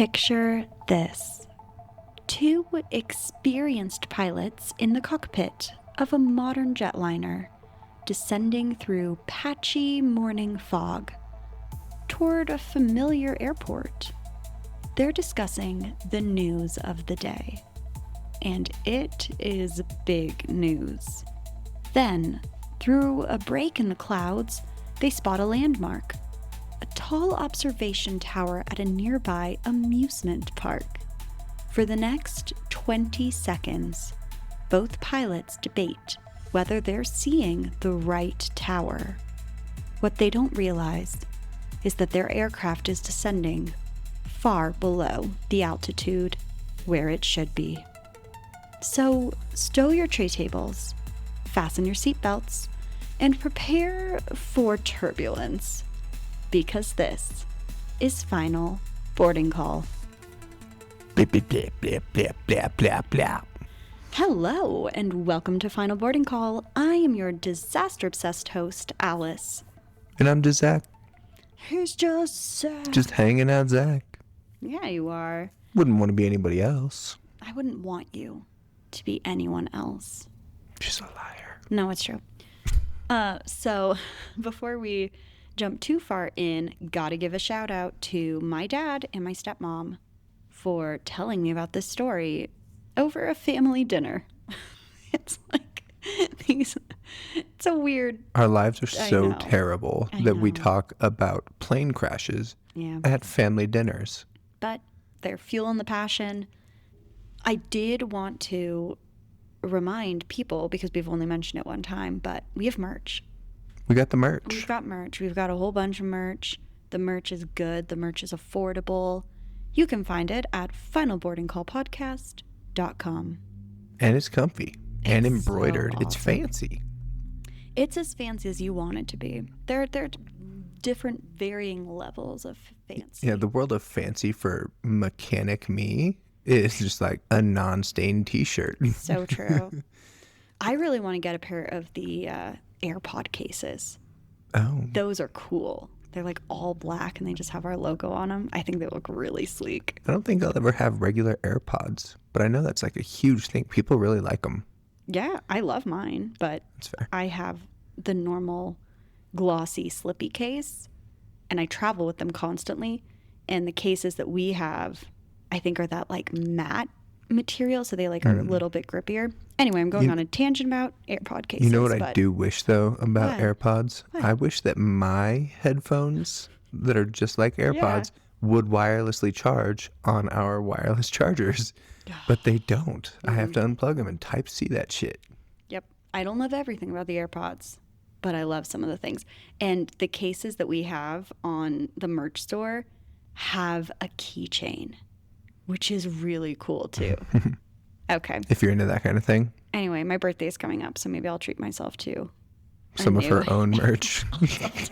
Picture this. Two experienced pilots in the cockpit of a modern jetliner descending through patchy morning fog toward a familiar airport. They're discussing the news of the day. And it is big news. Then, through a break in the clouds, they spot a landmark. A tall observation tower at a nearby amusement park. For the next 20 seconds, both pilots debate whether they're seeing the right tower. What they don't realize is that their aircraft is descending far below the altitude where it should be. So stow your tray tables, fasten your seatbelts, and prepare for turbulence, because this is Final Boarding Call. Blah, blah, blah, blah, blah, blah, blah, blah. Hello, and welcome to Final Boarding Call. I am your disaster-obsessed host, Alice. And I'm just Zach. Who's just Zach? Just hanging out, Zach. Yeah, you are. Wouldn't want to be anybody else. I wouldn't want you to be anyone else. She's a liar. No, it's true. So before we jump too far in, gotta give a shout out to my dad and my stepmom for telling me about this story over a family dinner. It's like it's a weird. Our lives are so terrible that we talk about plane crashes at family dinners. But they're fueling the passion. I did want to remind people, because we've only mentioned it one time, but we have merch. We got the merch. We've got merch. We've got a whole bunch of merch. The merch is good. The merch is affordable. You can find it at finalboardingcallpodcast.com. And it's comfy and embroidered. So It's awesome. fancy. It's as fancy as you want it to be. There are different varying levels of fancy. Yeah, the world of fancy for mechanic me is just like a non-stained t-shirt. So true. I really want to get a pair of the AirPod cases. Oh. Those are cool. They're like all black and they just have our logo on them. I think they look really sleek. I don't think I'll ever have regular AirPods, but I know that's like a huge thing. People really like them. Yeah, I love mine, but That's fair. I have the normal glossy slippy case and I travel with them constantly. And the cases that we have, I think, are that like matte material, so they like are a little bit grippier. Anyway, I'm going on a tangent about AirPod cases. You know what I do wish though about What? AirPods? What? I wish that my headphones that are just like AirPods would wirelessly charge on our wireless chargers, but they don't. I have to unplug them and type C that shit. Yep. I don't love everything about the AirPods, but I love some of the things. And the cases that we have on the merch store have a keychain, which is really cool too. Okay. If you're into that kind of thing. Anyway, my birthday is coming up, so maybe I'll treat myself to Some of her own merch.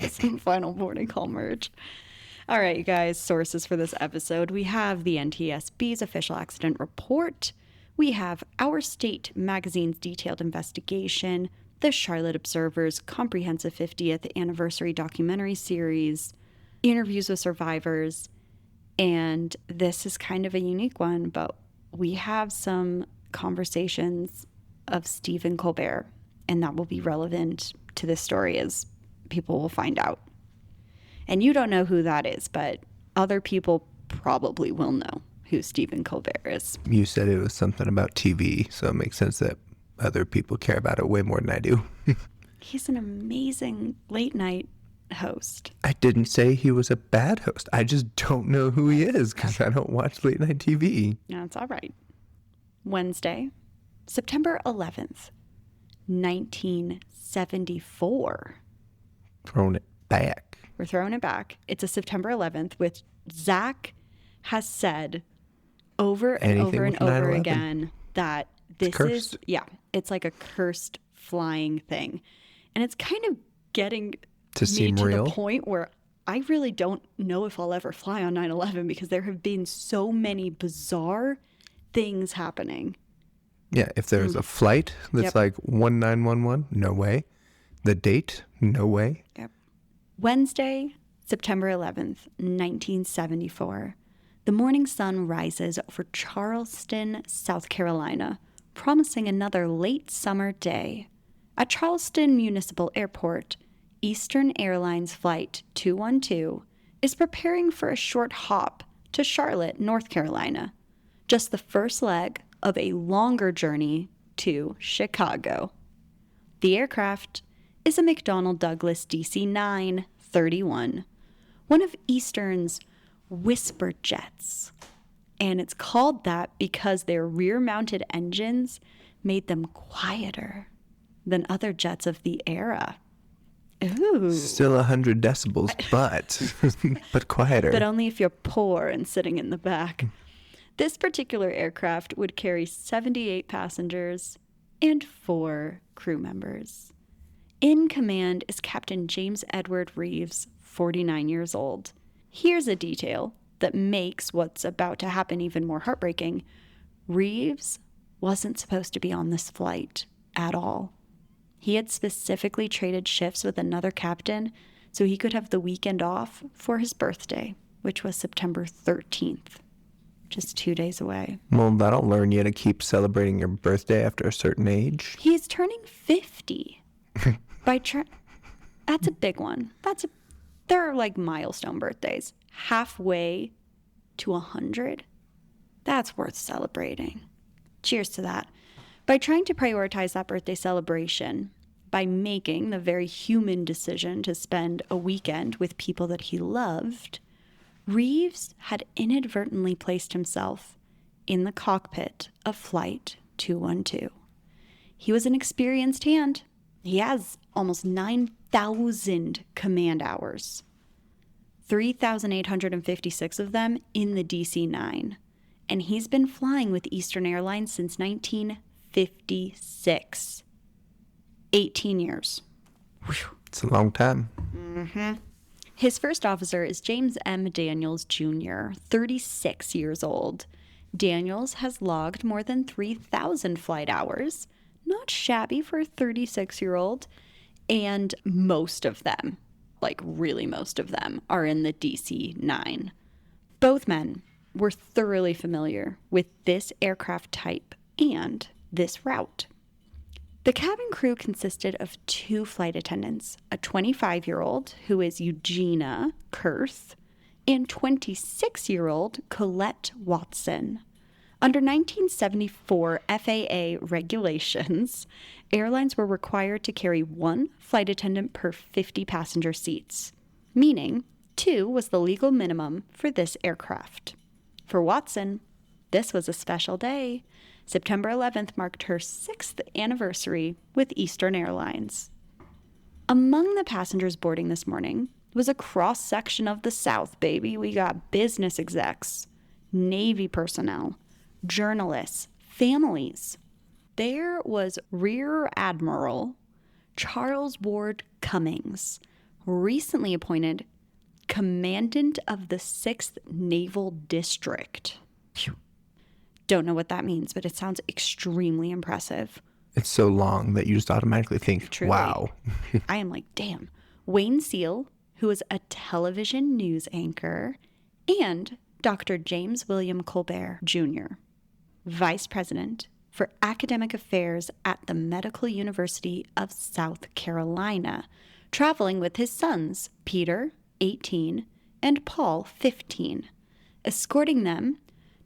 some Final Boarding Call merch. All right, you guys, sources for this episode. We have the NTSB's official accident report. We have Our State magazine's detailed investigation, the Charlotte Observer's comprehensive 50th anniversary documentary series, interviews with survivors, and this is kind of a unique one, but we have some conversations of Stephen Colbert, and that will be relevant to this story as people will find out. And you don't know who that is, but other people probably will know who Stephen Colbert is. You said it was something about TV, so it makes sense that other people care about it way more than I do. He's an amazing late night host. I didn't say he was a bad host. I just don't know who he is because I don't watch late night TV. No, it's all right. Wednesday, September 11th, 1974. Throwing it back. We're throwing it back. It's a September 11th, which Zach has said over and Anything over and with over 9/11. again that this cursed. it's like a cursed flying thing. And it's kind of getting To seem me to real? the point where I really don't know if I'll ever fly on 9/11 because there have been so many bizarre things happening. Yeah, if there's a flight that's Yep. like 1911, no way. The date, no way. Yep. Wednesday, September 11th, 1974. the morning sun rises over Charleston, South Carolina, promising another late summer day. At Charleston Municipal Airport, Eastern Airlines Flight 212 is preparing for a short hop to Charlotte, North Carolina, just the first leg of a longer journey to Chicago. The aircraft is a McDonnell Douglas DC-9-31, one of Eastern's whisper jets. And it's called that because their rear-mounted engines made them quieter than other jets of the era. Ooh. Still 100 decibels, but quieter. But only if you're poor and sitting in the back. This particular aircraft would carry 78 passengers and 4 crew members. In command is Captain James Edward Reeves, 49 years old. Here's a detail that makes what's about to happen even more heartbreaking. Reeves wasn't supposed to be on this flight at all. He had specifically traded shifts with another captain so he could have the weekend off for his birthday, which was September 13th, just 2 days away. Well, that'll learn you to keep celebrating your birthday after a certain age. He's turning 50. That's a big one. They're like milestone birthdays. Halfway to 100. That's worth celebrating. Cheers to that. By trying to prioritize that birthday celebration, by making the very human decision to spend a weekend with people that he loved, Reeves had inadvertently placed himself in the cockpit of Flight 212. He was an experienced hand. He has almost 9,000 command hours, 3,856 of them in the DC-9. And he's been flying with Eastern Airlines since 1956. 18 years. Whew. It's a long time. Mm-hmm. His first officer is James M. Daniels, Jr., 36 years old. Daniels has logged more than 3,000 flight hours. Not shabby for a 36-year-old. And most of them, like really most of them, are in the DC-9. Both men were thoroughly familiar with this aircraft type and this route. The cabin crew consisted of 2 flight attendants, a 25-year-old who is Eugenia Kurth, and 26-year-old Colette Watson. Under 1974 FAA regulations, airlines were required to carry 1 flight attendant per 50 passenger seats, meaning 2 was the legal minimum for this aircraft. For Watson, this was a special day. September 11th marked her 6th anniversary with Eastern Airlines. Among the passengers boarding this morning was a cross-section of the South, baby. We got business execs, Navy personnel, journalists, families. There was Rear Admiral Charles Ward Cummings, recently appointed Commandant of the 6th Naval District. Phew. Don't know what that means, but it sounds extremely impressive. It's so long that you just automatically think, Truly. wow. I am like, damn. Wayne Seal, who is a television news anchor, and Dr. James William Colbert, Jr., Vice President for Academic Affairs at the Medical University of South Carolina, traveling with his sons, Peter, 18, and Paul, 15, escorting them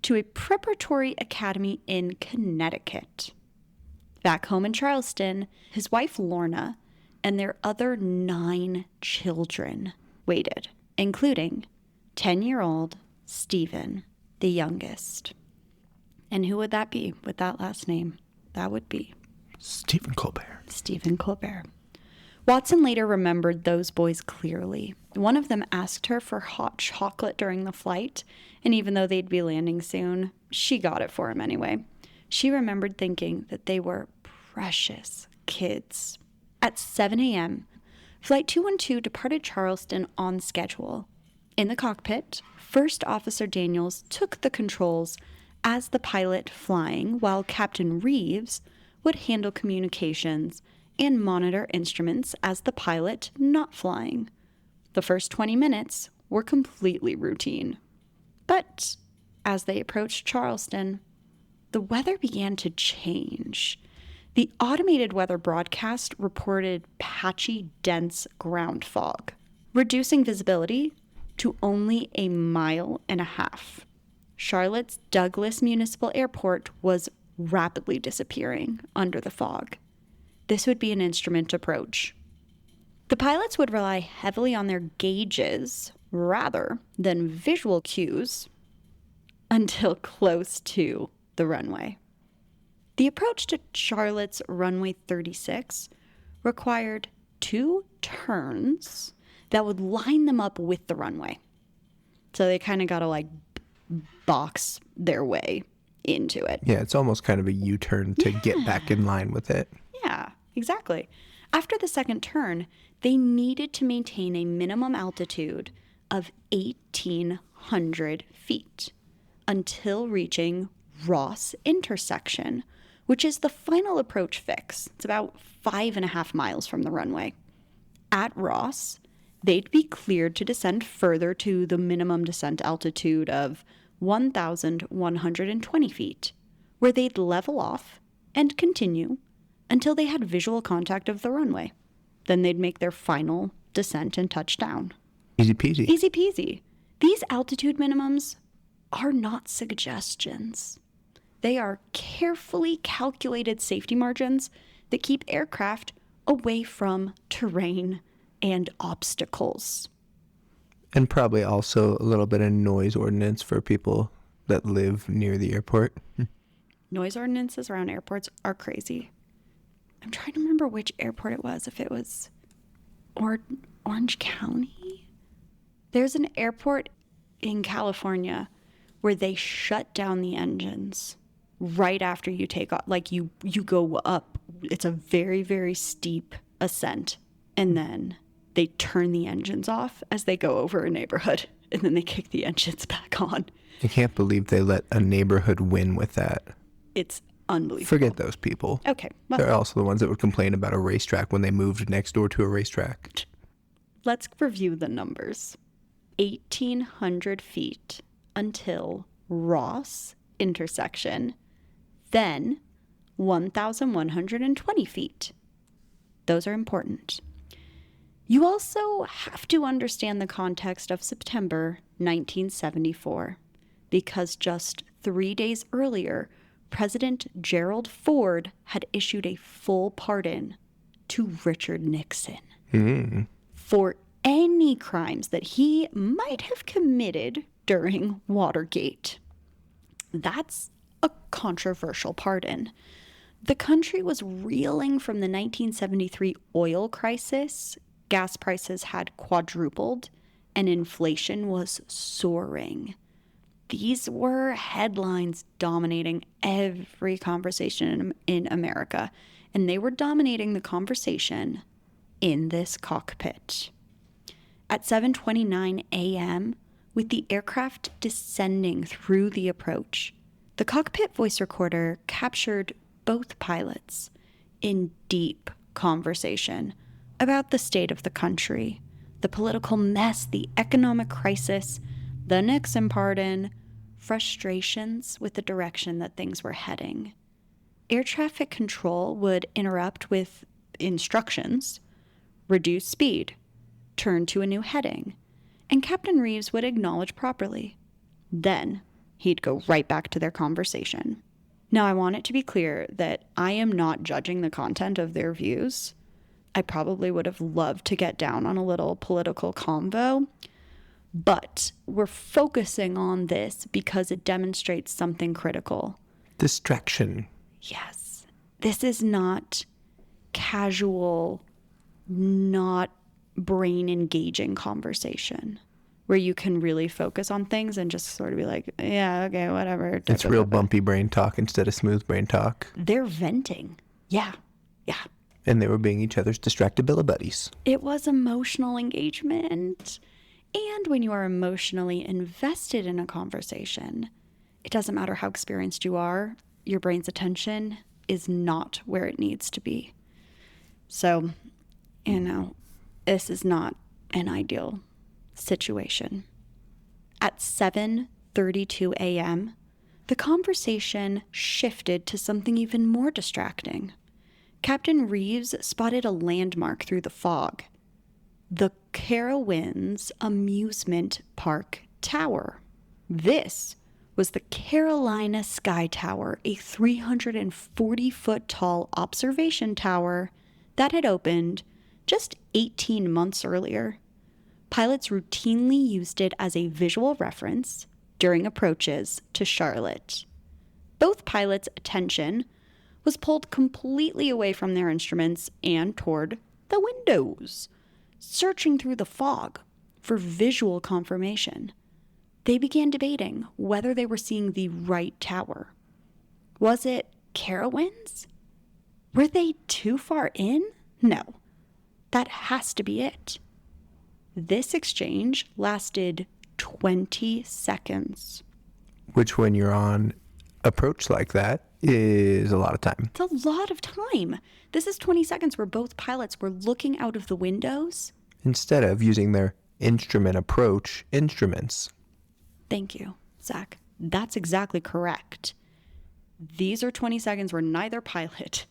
to a preparatory academy in Connecticut. Back home in Charleston, his wife Lorna and their other 9 children waited, including 10-year-old Stephen, the youngest. And who would that be with that last name? That would be Stephen Colbert. Stephen Colbert. Watson later remembered those boys clearly. One of them asked her for hot chocolate during the flight, and even though they'd be landing soon, she got it for him anyway. She remembered thinking that they were precious kids. At 7 a.m., Flight 212 departed Charleston on schedule. In the cockpit, First Officer Daniels took the controls as the pilot flying, while Captain Reeves would handle communications and monitor instruments as the pilot not flying. The first 20 minutes were completely routine. But as they approached Charleston, the weather began to change. The automated weather broadcast reported patchy, dense ground fog, reducing visibility to only 1.5 miles. Charlotte's Douglas Municipal Airport was rapidly disappearing under the fog. This would be an instrument approach. The pilots would rely heavily on their gauges rather than visual cues until close to the runway. The approach to Charlotte's runway 36 required 2 turns that would line them up with the runway. So they kind of got to like box their way into it. Yeah, it's almost kind of a U-turn to get back in line with it. Yeah, exactly. After the second turn, they needed to maintain a minimum altitude of 1,800 feet until reaching Ross intersection, which is the final approach fix. It's about 5.5 miles from the runway. At Ross, they'd be cleared to descend further to the minimum descent altitude of 1,120 feet, where they'd level off and continue until they had visual contact of the runway. Then they'd make their final descent and touchdown. Easy peasy. Easy peasy. These altitude minimums are not suggestions. They are carefully calculated safety margins that keep aircraft away from terrain and obstacles. And probably also a little bit of noise ordinance for people that live near the airport. Noise ordinances around airports are crazy. I'm trying to remember which airport it was, if it was Orange County. There's an airport in California where they shut down the engines right after you take off. Like you go up. It's a very, very steep ascent. And then they turn the engines off as they go over a neighborhood. And then they kick the engines back on. I can't believe they let a neighborhood win with that. It's unbelievable. Forget those people. Okay. Well, they're also the ones that would complain about a racetrack when they moved next door to a racetrack. Let's review the numbers. 1,800 feet until Ross intersection, then 1,120 feet. Those are important. You also have to understand the context of September 1974, because just 3 days earlier, President Gerald Ford had issued a full pardon to Richard Nixon for any crimes that he might have committed during Watergate. That's a controversial pardon. The country was reeling from the 1973 oil crisis. Gas prices had quadrupled and inflation was soaring. These were headlines dominating every conversation in America, and they were dominating the conversation in this cockpit. At 7:29 a.m., with the aircraft descending through the approach, the cockpit voice recorder captured both pilots in deep conversation about the state of the country, the political mess, the economic crisis, the Nixon pardon, frustrations with the direction that things were heading. Air traffic control would interrupt with instructions: reduce speed, turn to a new heading, and Captain Reeves would acknowledge properly. Then he'd go right back to their conversation. Now, I want it to be clear that I am not judging the content of their views. I probably would have loved to get down on a little political convo, but we're focusing on this because it demonstrates something critical. Distraction. Yes. This is not casual, not brain-engaging conversation where you can really focus on things and just sort of be like, yeah, okay, whatever. It's real bumpy brain talk instead of smooth brain talk. They're venting. Yeah. And they were being each other's distractibility buddies. It was emotional engagement. And when you are emotionally invested in a conversation, it doesn't matter how experienced you are, your brain's attention is not where it needs to be. So, this is not an ideal situation. At 7 11:32 a.m., the conversation shifted to something even more distracting. Captain Reeves spotted a landmark through the fog. The Carowinds Amusement Park Tower. This was the Carolina Sky Tower, a 340-foot tall observation tower that had opened just 18 months earlier. Pilots routinely used it as a visual reference during approaches to Charlotte. Both pilots' attention was pulled completely away from their instruments and toward the windows, searching through the fog for visual confirmation. They began debating whether they were seeing the right tower. Was it Carowinds? Were they too far in? No, that has to be it. This exchange lasted 20 seconds. Which, when you're on approach like that, is a lot of time. It's a lot of time. This is 20 seconds where both pilots were looking out of the windows. Instead of using their instrument approach instruments. Thank you, Zach. That's exactly correct. These are 20 seconds where neither pilot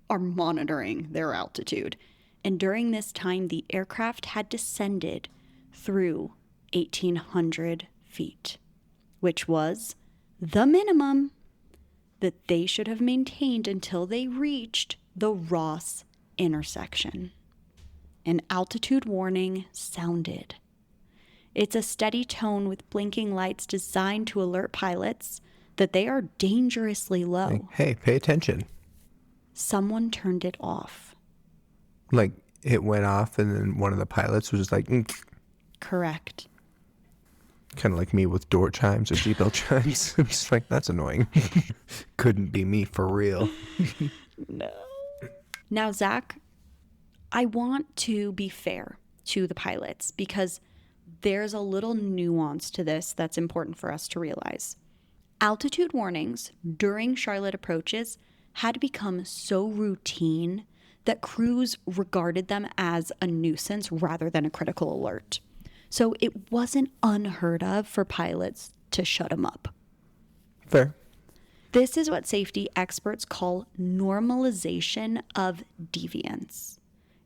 are monitoring their altitude. And during this time, the aircraft had descended through 1,800 feet, which was the minimum that they should have maintained until they reached the Ross intersection. An altitude warning sounded. It's a steady tone with blinking lights designed to alert pilots that they are dangerously low. Like, hey, pay attention. Someone turned it off. Like, it went off and then one of the pilots was just like, Correct. Kind of like me with door chimes or seatbelt chimes. I'm just like, that's annoying. Couldn't be me for real. No. Now, Zach, I want to be fair to the pilots because there's a little nuance to this that's important for us to realize. Altitude warnings during Charlotte approaches had become so routine that crews regarded them as a nuisance rather than a critical alert. So it wasn't unheard of for pilots to shut them up. Fair. This is what safety experts call normalization of deviance.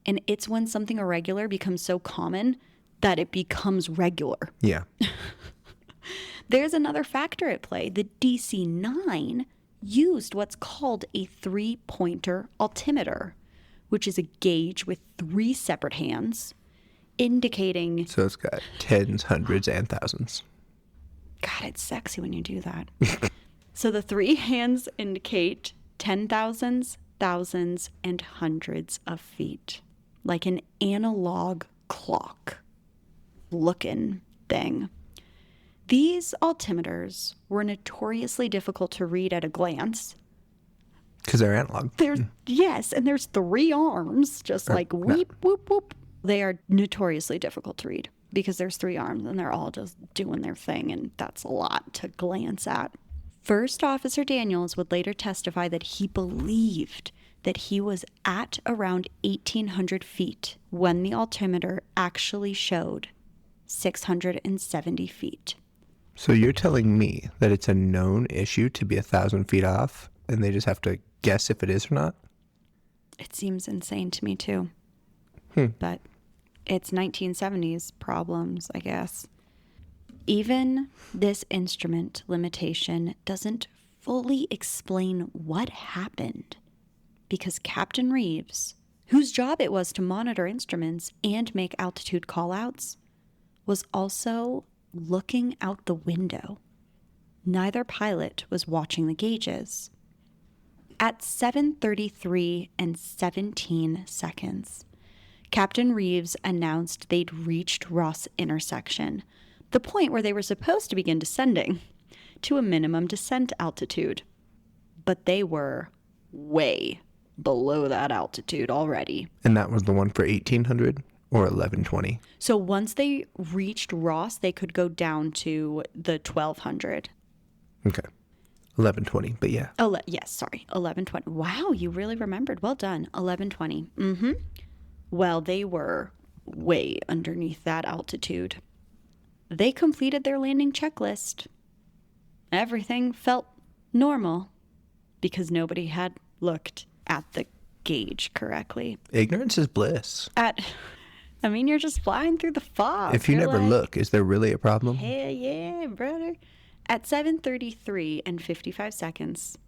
And it's when something irregular becomes so common that it becomes regular. Yeah. There's another factor at play. The DC-9 used what's called a three-pointer altimeter, which is a gauge with three separate hands indicating... So it's got tens, hundreds, and thousands. God, it's sexy when you do that. So the three hands indicate 10,000s, thousands, and hundreds of feet. Like an analog clock looking thing. These altimeters were notoriously difficult to read at a glance. Because they're analog. Yes, and there's three arms, just like whoop, whoop, whoop. They are notoriously difficult to read because there's three arms and they're all just doing their thing, and that's a lot to glance at. First Officer Daniels would later testify that he believed that he was at around 1,800 feet when the altimeter actually showed 670 feet. So you're telling me that it's a known issue to be 1,000 feet off and they just have to guess if it is or not? It seems insane to me too. But it's 1970s problems, I guess. Even this instrument limitation doesn't fully explain what happened because Captain Reeves, whose job it was to monitor instruments and make altitude callouts, was also looking out the window. Neither pilot was watching the gauges. At 7:33 and 17 seconds, Captain Reeves announced they'd reached Ross intersection, the point where they were supposed to begin descending to a minimum descent altitude. But they were way below that altitude already. And that was the one for 1,800 or 1,120? So once they reached Ross, they could go down to the 1,200. Okay. 1,120, but yeah. Yes, sorry. 1,120. Wow, you really remembered. Well done. 1,120. Well, they were way underneath that altitude. They completed their landing checklist. everything felt normal because nobody had looked at the gauge correctly. Ignorance is bliss. You're just flying through the fog. If you never look, is there really a problem? Hell yeah, brother. At 7:33 and 55 seconds,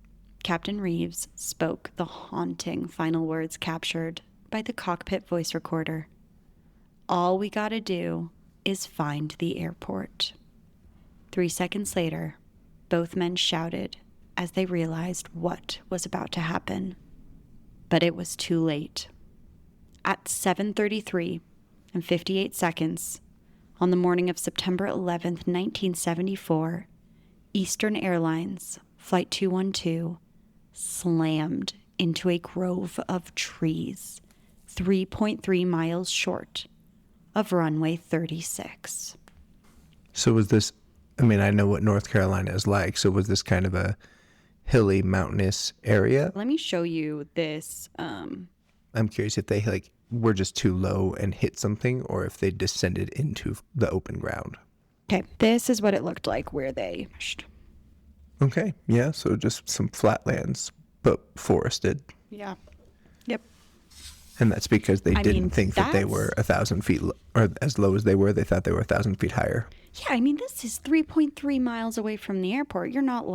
Captain Reeves spoke the haunting final words captured by the cockpit voice recorder. All we gotta do is find the airport. 3 seconds later, both men shouted as they realized what was about to happen. But it was too late. At 7:33 and 58 seconds, on the morning of September 11th, 1974, Eastern Airlines Flight 212 slammed into a grove of trees 3.3 miles short of runway 36. So was this, I know what North Carolina is like, so was this kind of a hilly, mountainous area? Let me show you this. I'm curious if they were just too low and hit something, or if they descended into the open ground. Okay, this is what it looked like where they... Okay, yeah, so just some flatlands, but forested. Yeah. Yep. And that's because they didn't think that they were 1,000 feet, or as low as they were, they thought they were 1,000 feet higher. Yeah, this is 3.3 miles away from the airport. You're not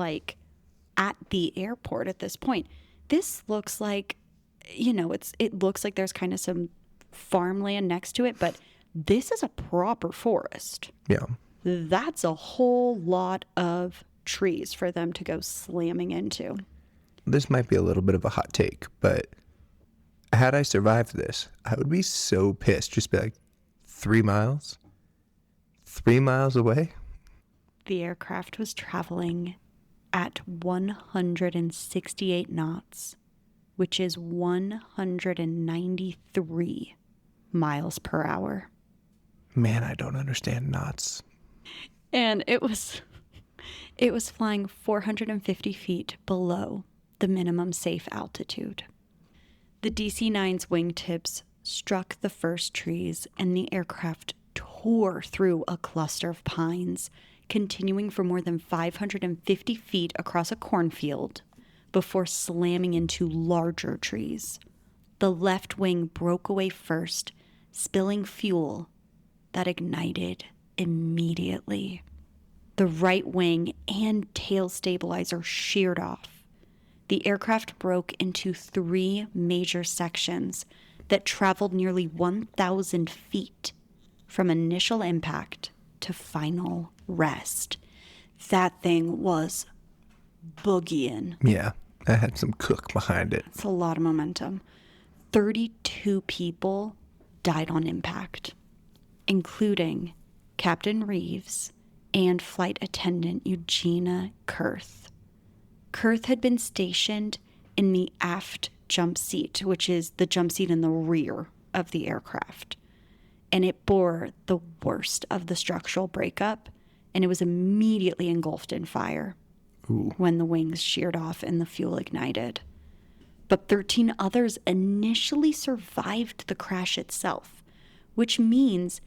at the airport at this point. This looks like, it looks like there's kind of some farmland next to it, but this is a proper forest. Yeah. That's a whole lot of trees for them to go slamming into. This might be a little bit of a hot take, but had I survived this, I would be so pissed. Just be like, 3 miles? 3 miles away? The aircraft was traveling at 168 knots, which is 193 miles per hour. Man, I don't understand knots. And it was flying 450 feet below the minimum safe altitude. The DC-9's wingtips struck the first trees, and the aircraft tore through a cluster of pines, continuing for more than 550 feet across a cornfield before slamming into larger trees. The left wing broke away first, spilling fuel that ignited immediately. The right wing and tail stabilizer sheared off. The aircraft broke into 3 major sections that traveled nearly 1,000 feet from initial impact to final rest. That thing was boogieing. Yeah, I had some cook behind it. It's a lot of momentum. 32 people died on impact, including Captain Reeves and flight attendant Eugenia Kurth. Kurth had been stationed in the aft jump seat, which is the jump seat in the rear of the aircraft, and it bore the worst of the structural breakup, and it was immediately engulfed in fire. Ooh. When the wings sheared off and the fuel ignited. But 13 others initially survived the crash itself, which means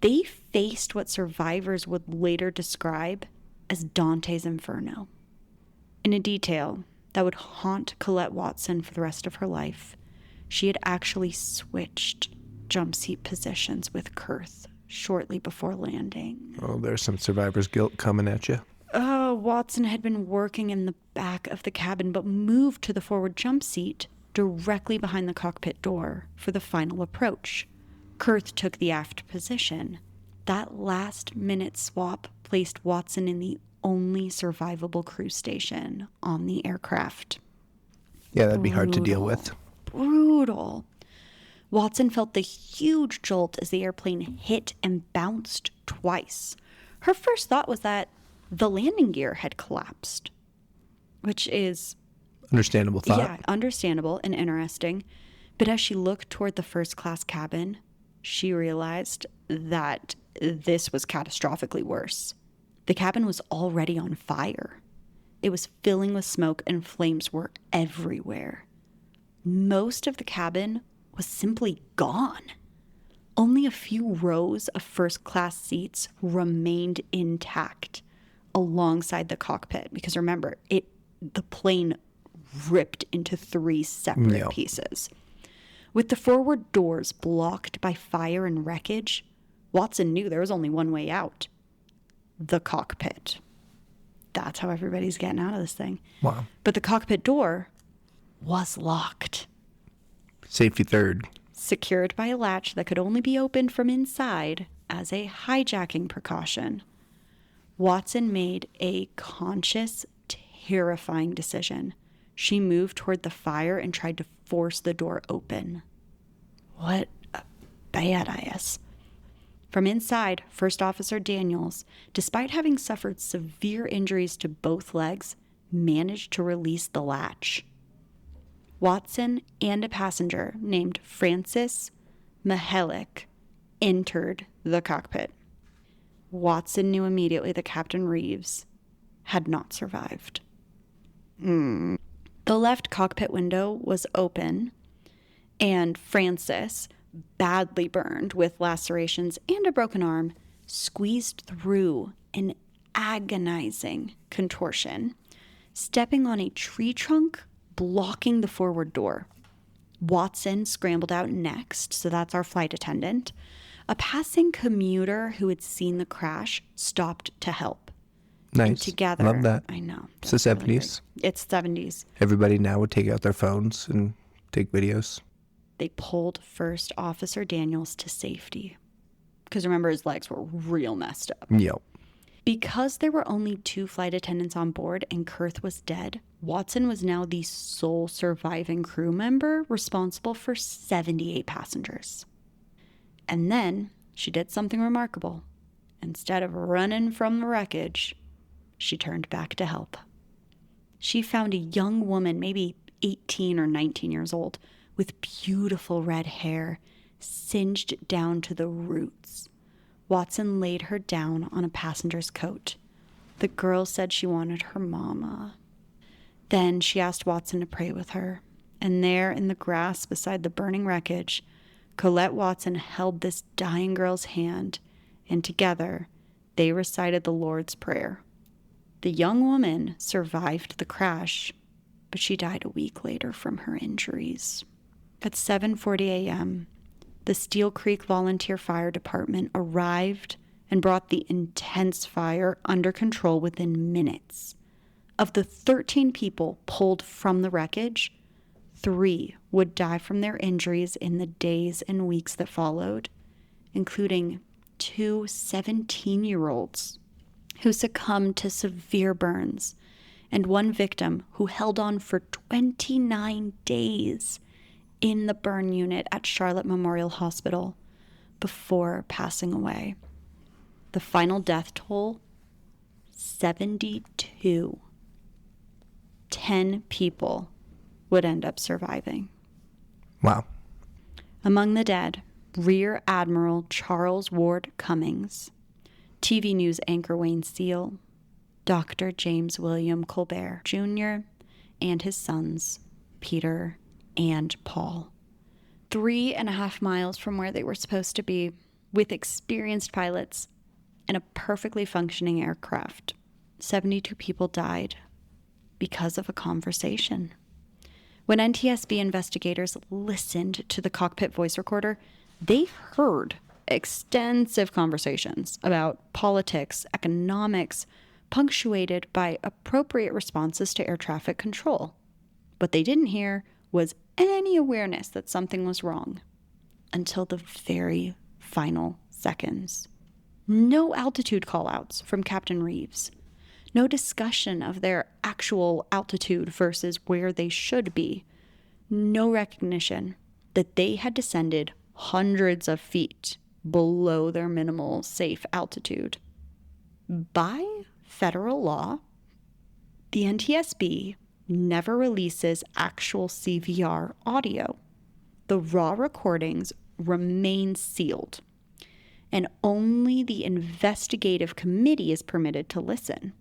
they faced what survivors would later describe as Dante's Inferno. In a detail that would haunt Colette Watson for the rest of her life, she had actually switched jump seat positions with Kurth shortly before landing. Oh, there's some survivor's guilt coming at you. Watson had been working in the back of the cabin, but moved to the forward jump seat directly behind the cockpit door for the final approach. Kurth took the aft position. That last-minute swap placed Watson in the only survivable crew station on the aircraft. Yeah, that'd be hard to deal with. Brutal. Watson felt the huge jolt as the airplane hit and bounced twice. Her first thought was that the landing gear had collapsed, which is... Understandable thought. Yeah, understandable and interesting. But as she looked toward the first-class cabin, she realized that this was catastrophically worse. The cabin was already on fire. It was filling with smoke and flames were everywhere. Most of the cabin was simply gone. Only a few rows of first-class seats remained intact, alongside the cockpit. Because remember, the plane ripped into 3 separate pieces. With the forward doors blocked by fire and wreckage, Watson knew there was only one way out. The cockpit. That's how everybody's getting out of this thing. Wow. But the cockpit door was locked. Safety third. Secured by a latch that could only be opened from inside as a hijacking precaution. Watson made a conscious, terrifying decision. She moved toward the fire and tried to force the door open. What a badass. From inside, First Officer Daniels, despite having suffered severe injuries to both legs, managed to release the latch. Watson and a passenger named Francis Mihelic entered the cockpit. Watson knew immediately that Captain Reeves had not survived. The left cockpit window was open, and Francis, badly burned with lacerations and a broken arm, squeezed through an agonizing contortion, stepping on a tree trunk, blocking the forward door. Watson scrambled out next, so that's our flight attendant. A passing commuter who had seen the crash stopped to help. Nice. And together, Love that. I know. It's the 70s. It's 70s. Everybody now would take out their phones and take videos. They pulled First Officer Daniels to safety. Because remember, his legs were real messed up. Yep. Because there were only 2 flight attendants on board and Kurth was dead, Watson was now the sole surviving crew member responsible for 78 passengers. And then she did something remarkable. Instead of running from the wreckage, she turned back to help. She found a young woman, maybe 18 or 19 years old, with beautiful red hair, singed down to the roots. Watson laid her down on a passenger's coat. The girl said she wanted her mama. Then she asked Watson to pray with her. And there in the grass beside the burning wreckage, Colette Watson held this dying girl's hand, and together they recited the Lord's Prayer. The young woman survived the crash, but she died a week later from her injuries. At 7:40 a.m., the Steel Creek Volunteer Fire Department arrived and brought the intense fire under control within minutes. Of the 13 people pulled from the wreckage, 3 would die from their injuries in the days and weeks that followed, including 2 17-year-olds who succumbed to severe burns, and 1 victim who held on for 29 days in the burn unit at Charlotte Memorial Hospital before passing away. The final death toll, 72. 10 people would end up surviving. Wow. Among the dead, Rear Admiral Charles Ward Cummings, TV news anchor Wayne Seal, Dr. James William Colbert Jr., and his sons, Peter and Paul. 3.5 miles from where they were supposed to be, with experienced pilots and a perfectly functioning aircraft, 72 people died because of a conversation. When NTSB investigators listened to the cockpit voice recorder, they heard extensive conversations about politics, economics, punctuated by appropriate responses to air traffic control. What they didn't hear was any awareness that something was wrong until the very final seconds. No altitude callouts from Captain Reeves. No discussion of their actual altitude versus where they should be. No recognition that they had descended hundreds of feet below their minimal safe altitude. By federal law, the NTSB never releases actual CVR audio. The raw recordings remain sealed, and only the investigative committee is permitted to listen.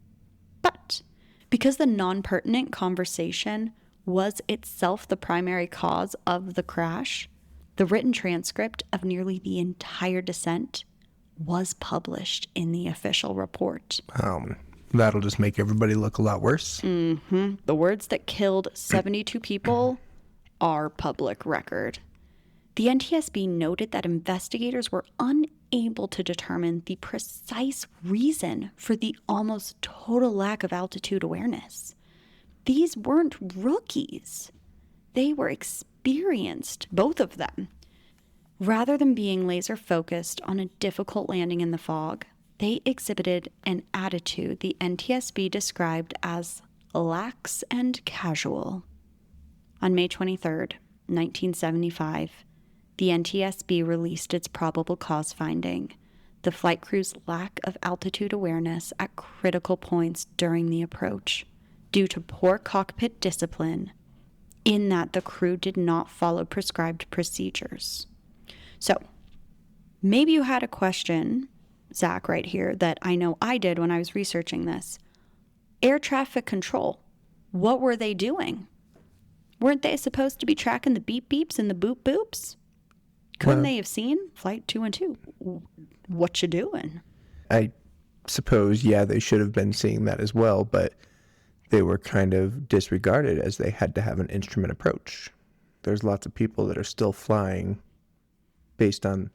But because the non-pertinent conversation was itself the primary cause of the crash, the written transcript of nearly the entire descent was published in the official report. That'll just make everybody look a lot worse. Mm-hmm. The words that killed 72 people are public record. The NTSB noted that investigators were unable to determine the precise reason for the almost total lack of altitude awareness. These weren't rookies. They were experienced, both of them. Rather than being laser focused on a difficult landing in the fog, they exhibited an attitude the NTSB described as lax and casual. On May 23rd, 1975, the NTSB released its probable cause finding: the flight crew's lack of altitude awareness at critical points during the approach, due to poor cockpit discipline, in that the crew did not follow prescribed procedures. So, maybe you had a question, Zach, right here, that I know I did when I was researching this. Air traffic control, what were they doing? Weren't they supposed to be tracking the beep beeps and the boop boops? Couldn't they have seen Flight 212? What you doing? I suppose, yeah, they should have been seeing that as well, but they were kind of disregarded as they had to have an instrument approach. There's lots of people that are still flying based on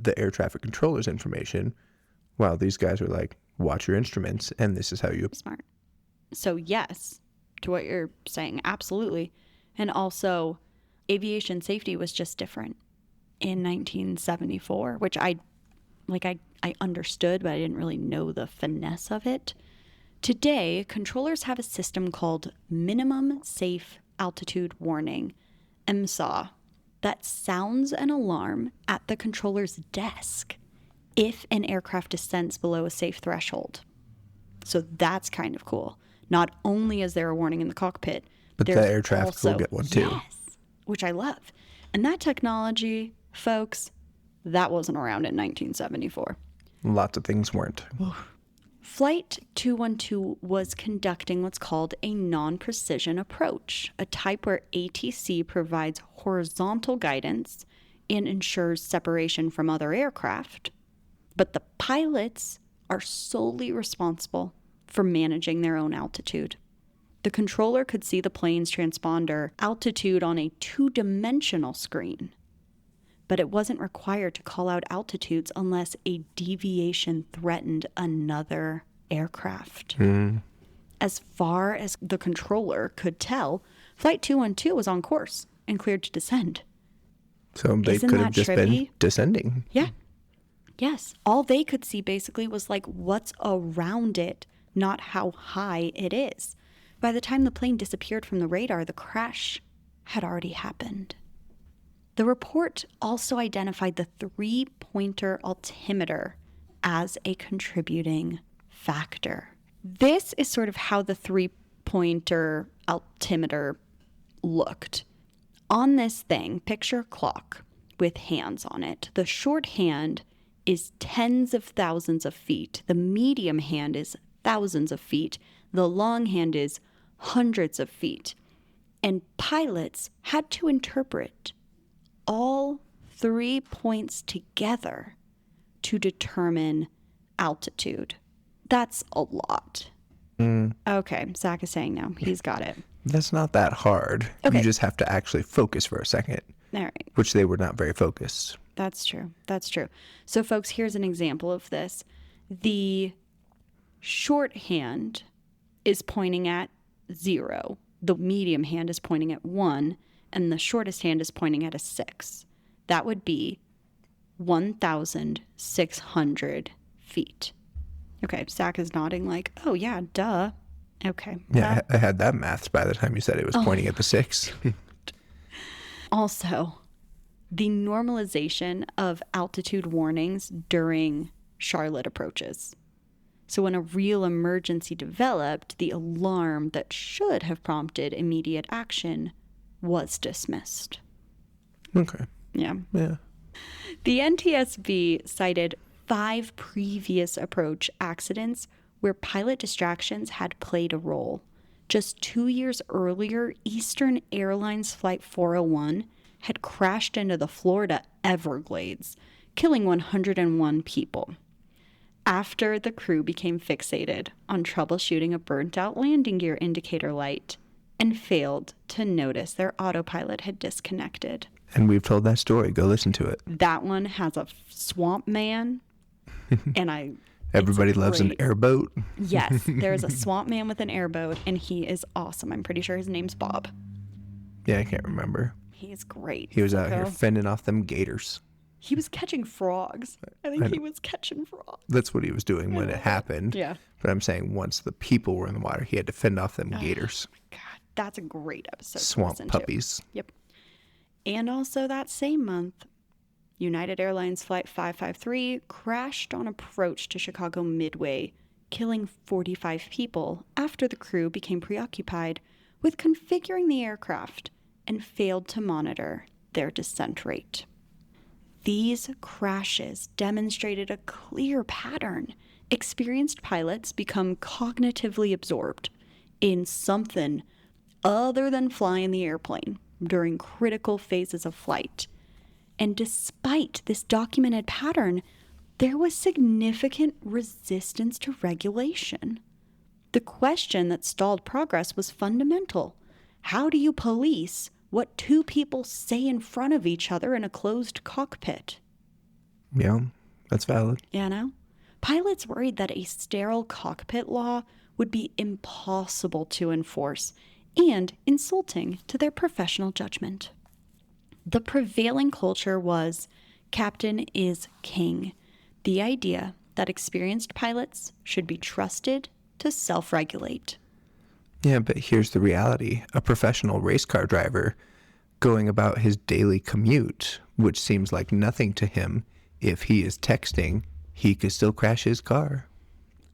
the air traffic controller's information, while these guys are like, watch your instruments, and this is how you... Smart. So yes, to what you're saying, absolutely. And also, aviation safety was just different in 1974, which I understood, but I didn't really know the finesse of it. Today, controllers have a system called Minimum Safe Altitude Warning, MSAW, that sounds an alarm at the controller's desk if an aircraft descends below a safe threshold. So that's kind of cool. Not only is there a warning in the cockpit, but the air traffic will get one too. Yes, which I love. And that technology, folks, that wasn't around in 1974. Lots of things weren't. Flight 212 was conducting what's called a non-precision approach, a type where ATC provides horizontal guidance and ensures separation from other aircraft, but the pilots are solely responsible for managing their own altitude. The controller could see the plane's transponder altitude on a two-dimensional screen, but it wasn't required to call out altitudes unless a deviation threatened another aircraft. As far as the controller could tell, Flight 212 was on course and cleared to descend. So they could have just been descending. Yeah. Yes. All they could see basically was like what's around it, not how high it is. By the time the plane disappeared from the radar, the crash had already happened. The report also identified the three-pointer altimeter as a contributing factor. This is sort of how the three-pointer altimeter looked. On this thing, picture a clock with hands on it. The short hand is tens of thousands of feet. The medium hand is thousands of feet. The long hand is hundreds of feet. And pilots had to interpret all 3 points together to determine altitude. That's a lot. Okay, Zach is saying no. He's got it. That's not that hard. Okay. You just have to actually focus for a second. All right. Which they were not very focused. That's true. That's true. So, folks, here's an example of this. The short hand is pointing at 0. The medium hand is pointing at 1. And the shortest hand is pointing at a 6. That would be 1,600 feet. Okay, Zach is nodding like, oh, yeah, duh. Okay. Yeah, I had that math by the time you said it was pointing at the 6. Also, the normalization of altitude warnings during Charlotte approaches. So when a real emergency developed, the alarm that should have prompted immediate action was dismissed. Okay. Yeah. Yeah. The NTSB cited 5 previous approach accidents where pilot distractions had played a role. Just 2 years earlier, Eastern Airlines Flight 401 had crashed into the Florida Everglades, killing 101 people. After the crew became fixated on troubleshooting a burnt-out landing gear indicator light and failed to notice their autopilot had disconnected. And we've told that story. Go listen to it. That one has a swamp man, and Everybody loves an airboat. Yes, there's a swamp man with an airboat, and he is awesome. I'm pretty sure his name's Bob. Yeah, I can't remember. He's great. He was out here fending off them gators. He was catching frogs. I think he was catching frogs. That's what he was doing when it happened. Yeah. But I'm saying once the people were in the water, he had to fend off them gators. God, that's a great episode. Swamp puppies. Yep. And also that same month, United Airlines Flight 553 crashed on approach to Chicago Midway, killing 45 people after the crew became preoccupied with configuring the aircraft and failed to monitor their descent rate. These crashes demonstrated a clear pattern. Experienced pilots become cognitively absorbed in something other than flying the airplane during critical phases of flight. And despite this documented pattern, there was significant resistance to regulation. The question that stalled progress was fundamental. How do you police what two people say in front of each other in a closed cockpit? Yeah, that's valid. You know? Pilots worried that a sterile cockpit law would be impossible to enforce and insulting to their professional judgment. The prevailing culture was captain is king, the idea that experienced pilots should be trusted to self-regulate. Yeah, but here's the reality. A professional race car driver going about his daily commute, which seems like nothing to him, if he is texting, he could still crash his car.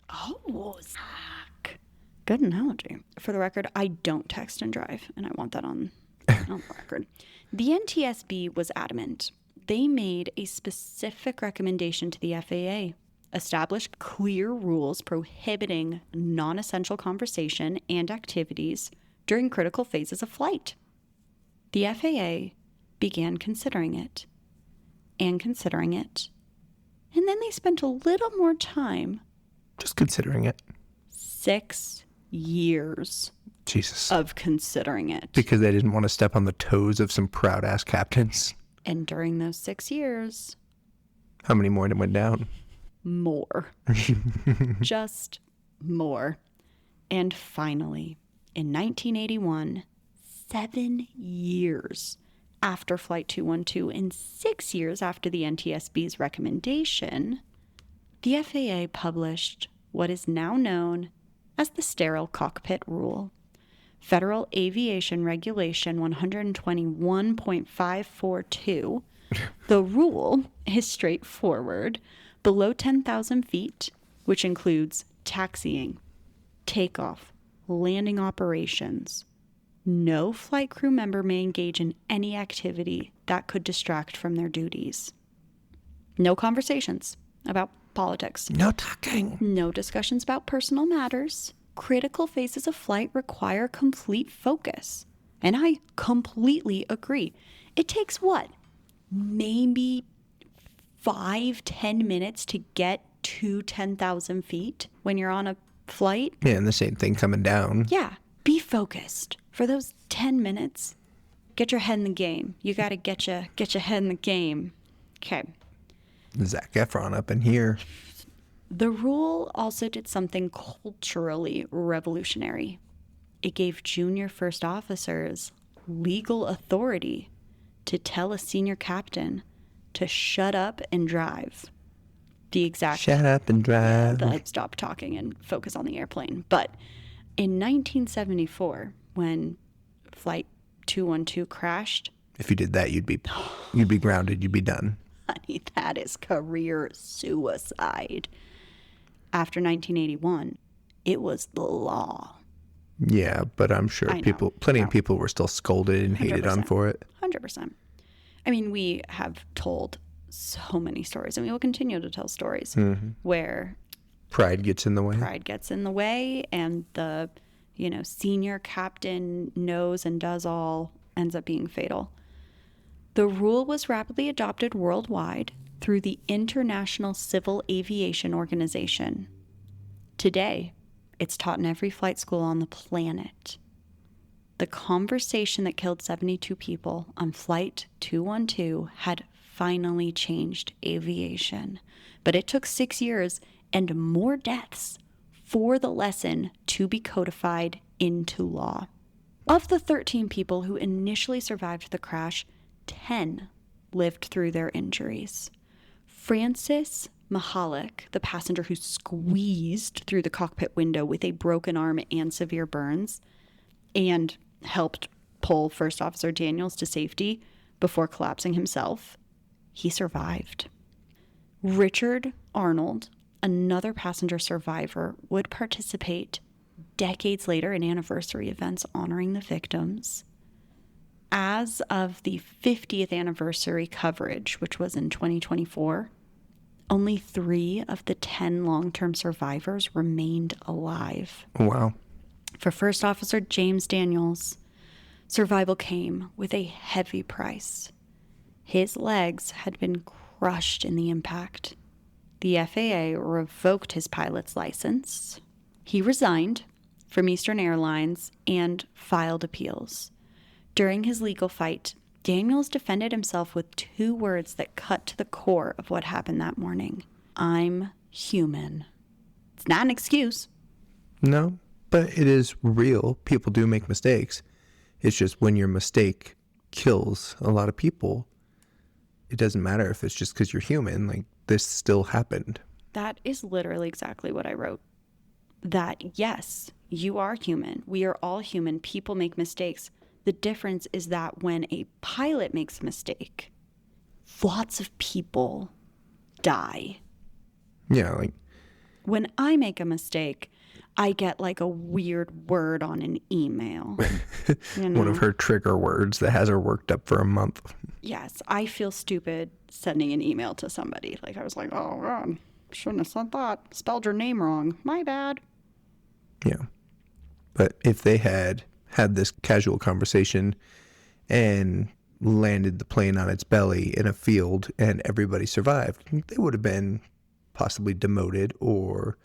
Oh, Zach. Good analogy. For the record, I don't text and drive, and I want that on the record. The NTSB was adamant. They made a specific recommendation to the FAA, established clear rules prohibiting non-essential conversation and activities during critical phases of flight. The FAA began considering it, and then they spent a little more time. Just considering it. 6 years. Jesus. Of considering it. Because they didn't want to step on the toes of some proud-ass captains. And during those 6 years... How many more went down? More. Just more. And finally, in 1981, 7 years after Flight 212 and 6 years after the NTSB's recommendation, the FAA published what is now known as the Sterile Cockpit Rule. Federal Aviation Regulation 121.542. The rule is straightforward. Below 10,000 feet, which includes taxiing, takeoff, landing operations, no flight crew member may engage in any activity that could distract from their duties. No conversations about politics. No talking. No discussions about personal matters. Critical phases of flight require complete focus. And I completely agree. It takes what? Maybe 5-10 minutes to get to 10,000 feet when you're on a flight? Yeah, and the same thing coming down. Yeah. Be focused. For those 10 minutes, get your head in the game. You got to get your head in the game. Okay. Zac Efron up in here. The rule also did something culturally revolutionary. It gave junior first officers legal authority to tell a senior captain to shut up and drive. The exact... Shut up and drive. Stop talking and focus on the airplane. But in 1974, when Flight 212 crashed... If you did that, you'd be grounded. You'd be done. Honey, that is career suicide. After 1981, it was the law. Yeah, but I'm sure plenty of people were still scolded and hated on for it. 100%. I mean, we have told so many stories, and we will continue to tell stories where pride gets in the way. And the, senior captain knows and does all, ends up being fatal. The rule was rapidly adopted worldwide through the International Civil Aviation Organization. Today, it's taught in every flight school on the planet. The conversation that killed 72 people on Flight 212 had finally changed aviation, but it took 6 years and more deaths for the lesson to be codified into law. Of the 13 people who initially survived the crash, 10 lived through their injuries. Francis Mahalik, the passenger who squeezed through the cockpit window with a broken arm and severe burns, and helped pull First Officer Daniels to safety before collapsing himself, he survived. Richard Arnold, another passenger survivor, would participate decades later in anniversary events honoring the victims. As of the 50th anniversary coverage, which was in 2024, only 3 of the 10 long-term survivors remained alive. Wow. For First Officer James Daniels, survival came with a heavy price. His legs had been crushed in the impact. The FAA revoked his pilot's license. He resigned from Eastern Airlines and filed appeals. During his legal fight, Daniels defended himself with 2 words that cut to the core of what happened that morning. I'm human. It's not an excuse. No, but it is real. People do make mistakes. It's just when your mistake kills a lot of people, it doesn't matter if it's just because you're human. Like, this still happened. That is literally exactly what I wrote. That, yes, you are human. We are all human. People make mistakes. The difference is that when a pilot makes a mistake, lots of people die. Yeah, like... When I make a mistake, I get like a weird word on an email. You know? One of her trigger words that has her worked up for a month. Yes, I feel stupid sending an email to somebody. Like, I was like, oh, God, shouldn't have said that. Spelled your name wrong. My bad. Yeah. But if they had this casual conversation and landed the plane on its belly in a field and everybody survived, they would have been possibly demoted or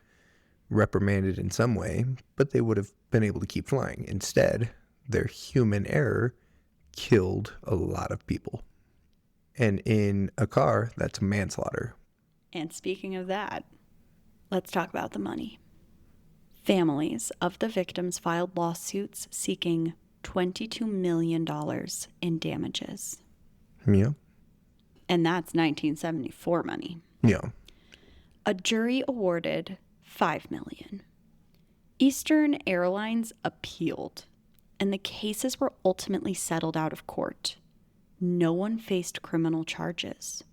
reprimanded in some way, but they would have been able to keep flying. Instead, their human error killed a lot of people. And in a car, that's manslaughter. And speaking of that, let's talk about the money. Families of the victims filed lawsuits seeking $22 million in damages. Yeah. And that's 1974 money. Yeah. A jury awarded $5 million. Eastern Airlines appealed, and the cases were ultimately settled out of court. No one faced criminal charges.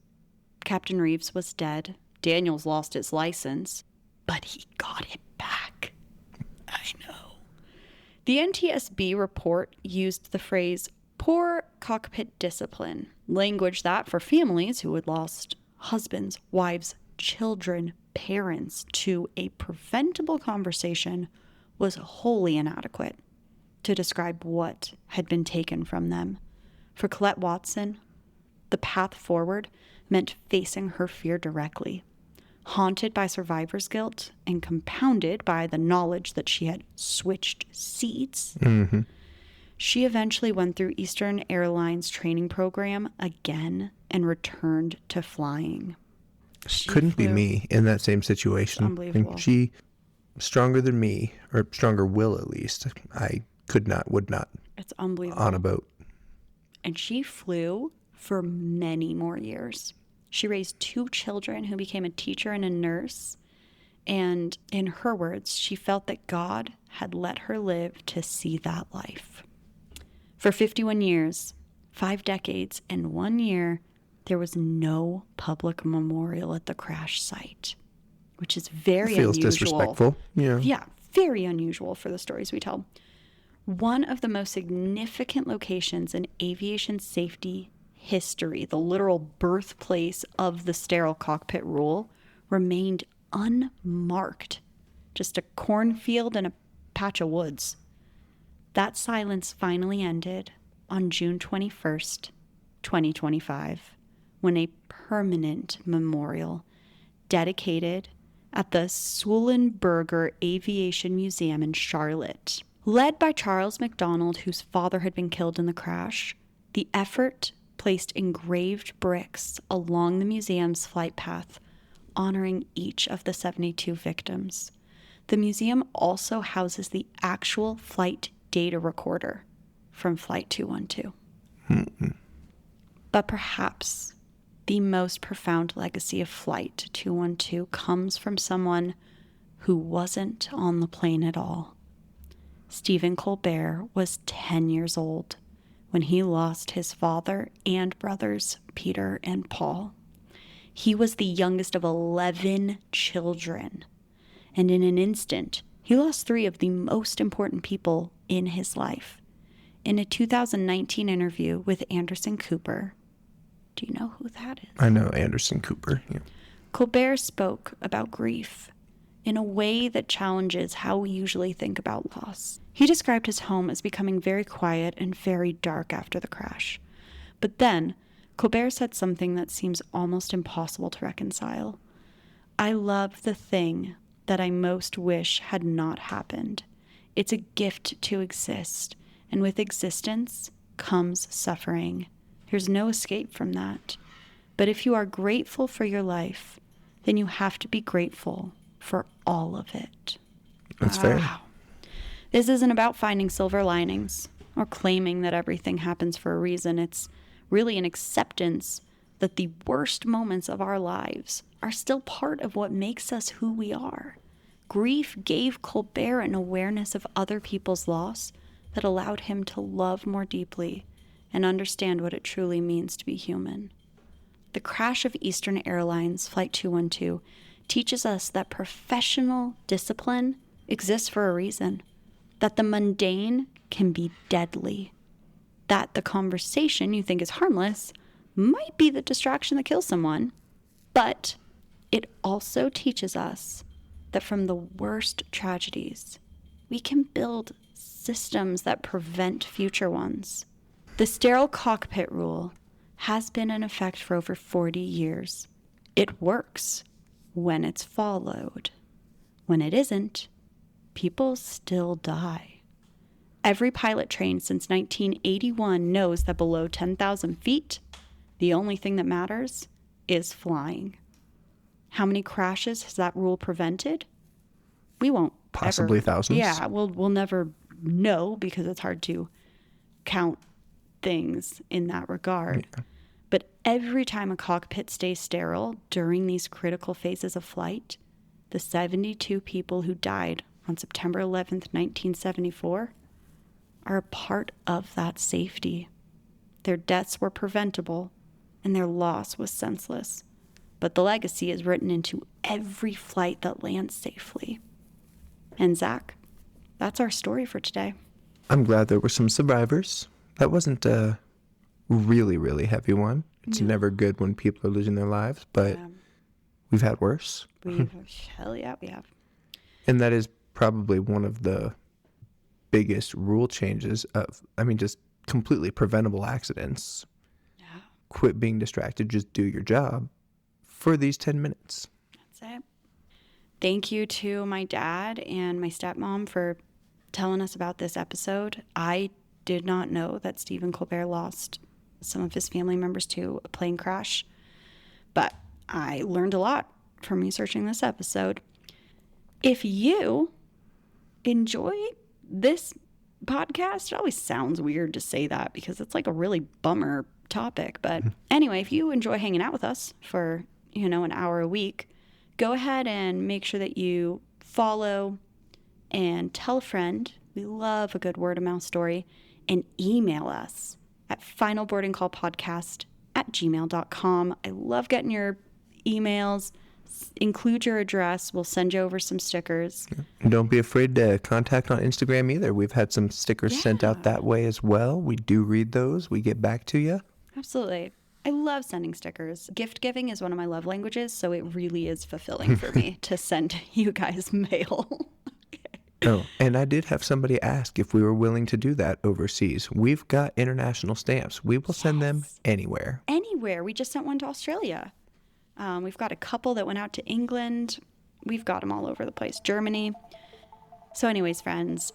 Captain Reeves was dead. Daniels lost his license, but he got it back. I know. The NTSB report used the phrase poor cockpit discipline, language that for families who had lost husbands, wives, children, parents to a preventable conversation was wholly inadequate to describe what had been taken from them. For Colette Watson, the path forward meant facing her fear directly, haunted by survivor's guilt and compounded by the knowledge that she had switched seats. Mm-hmm. She eventually went through Eastern Airlines training program again and returned to flying. She Couldn't flew. be me in that same situation. It's unbelievable. And she, stronger than me, or stronger will at least, I would not. It's unbelievable. On a boat. And she flew for many more years. She raised 2 children who became a teacher and a nurse. And in her words, she felt that God had let her live to see that life. For 51 years, 5 decades, and 1 year, there was no public memorial at the crash site, which is very unusual. Feels disrespectful. Yeah. Yeah, very unusual for the stories we tell. One of the most significant locations in aviation safety history, the literal birthplace of the sterile cockpit rule, remained unmarked. Just a cornfield and a patch of woods. That silence finally ended on June 21st, 2025, when a permanent memorial dedicated at the Sullenberger Aviation Museum in Charlotte. Led by Charles McDonald, whose father had been killed in the crash, the effort placed engraved bricks along the museum's flight path, honoring each of the 72 victims. The museum also houses the actual flight data recorder from Flight 212. But perhaps the most profound legacy of Flight 212 comes from someone who wasn't on the plane at all. Stephen Colbert was 10 years old when he lost his father and brothers, Peter and Paul. He was the youngest of 11 children, and in an instant, he lost 3 of the most important people in his life. In a 2019 interview with Anderson Cooper, do you know who that is? I know Anderson Cooper. Yeah. Colbert spoke about grief in a way that challenges how we usually think about loss. He described his home as becoming very quiet and very dark after the crash. But then, Colbert said something that seems almost impossible to reconcile. I love the thing that I most wish had not happened. It's a gift to exist, and with existence comes suffering. There's no escape from that. But if you are grateful for your life, then you have to be grateful for all of it. That's fair. This isn't about finding silver linings or claiming that everything happens for a reason. It's really an acceptance that the worst moments of our lives are still part of what makes us who we are. Grief gave Colbert an awareness of other people's loss that allowed him to love more deeply and understand what it truly means to be human. The crash of Eastern Airlines Flight 212 teaches us that professional discipline exists for a reason, that the mundane can be deadly, that the conversation you think is harmless might be the distraction that kills someone, but it also teaches us that from the worst tragedies, we can build systems that prevent future ones. The sterile cockpit rule has been in effect for over 40 years. It works when it's followed. When it isn't, people still die. Every pilot trained since 1981 knows that below 10,000 feet, the only thing that matters is flying. How many crashes has that rule prevented? We won't Possibly thousands. Yeah, we'll never know because it's hard to count things in that regard. Yeah. But every time a cockpit stays sterile during these critical phases of flight, the 72 people who died on September 11th, 1974, are a part of that safety. Their deaths were preventable, and their loss was senseless. But the legacy is written into every flight that lands safely. And Zach, that's our story for today. I'm glad there were some survivors. That wasn't a really, really heavy one. It's never good when people are losing their lives, but we've had worse. Hell yeah, we have. And that is probably one of the biggest rule changes of, just completely preventable accidents. Yeah. Quit being distracted, just do your job for these 10 minutes. That's it. Thank you to my dad and my stepmom for telling us about this episode. I did not know that Stephen Colbert lost some of his family members to a plane crash, but I learned a lot from researching this episode. If you enjoy this podcast, it always sounds weird to say that because it's like a really bummer topic. But anyway, if you enjoy hanging out with us for, an hour a week, go ahead and make sure that you follow and tell a friend. We love a good word of mouth story. And email us at finalboardingcallpodcast@gmail.com. I love getting your emails. Include your address. We'll send you over some stickers. Yeah. And don't be afraid to contact on Instagram either. We've had some stickers sent out that way as well. We do read those. We get back to you. Absolutely. I love sending stickers. Gift giving is one of my love languages, so it really is fulfilling for me to send you guys mail. Okay. Oh, and I did have somebody ask if we were willing to do that overseas. We've got international stamps. We will send them anywhere. Anywhere. We just sent one to Australia. We've got a couple that went out to England. We've got them all over the place. Germany. So anyways, friends,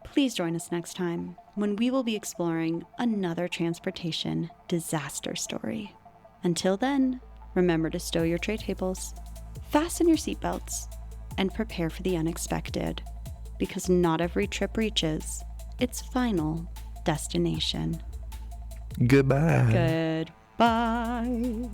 please join us next time when we will be exploring another transportation disaster story. Until then, remember to stow your tray tables, fasten your seatbelts, and prepare for the unexpected, because not every trip reaches its final destination. Goodbye. Goodbye.